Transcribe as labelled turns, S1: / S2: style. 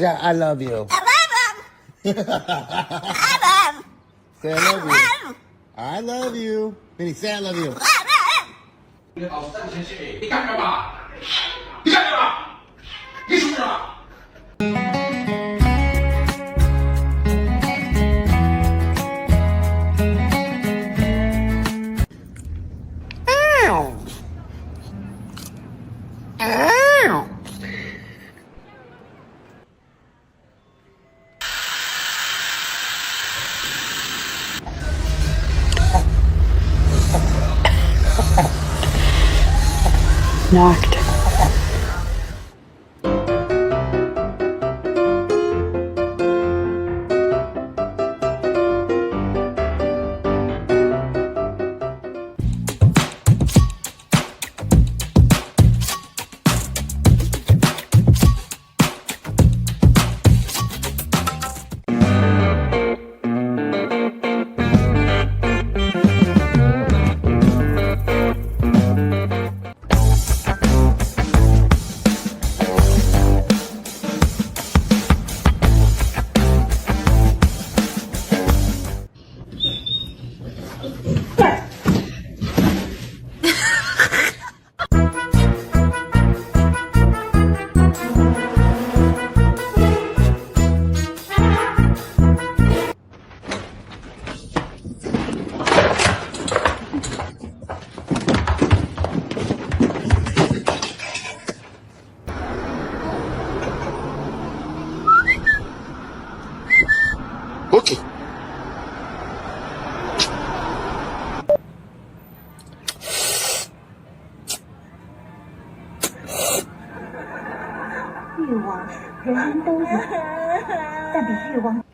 S1: Say I love you. Say I love you. I love you. Benny, say I love you.
S2: 老三先生，你干什么？你干什么？你说什么？Knocked.
S1: Okay.
S3: 欲望人人都有，但比欲望。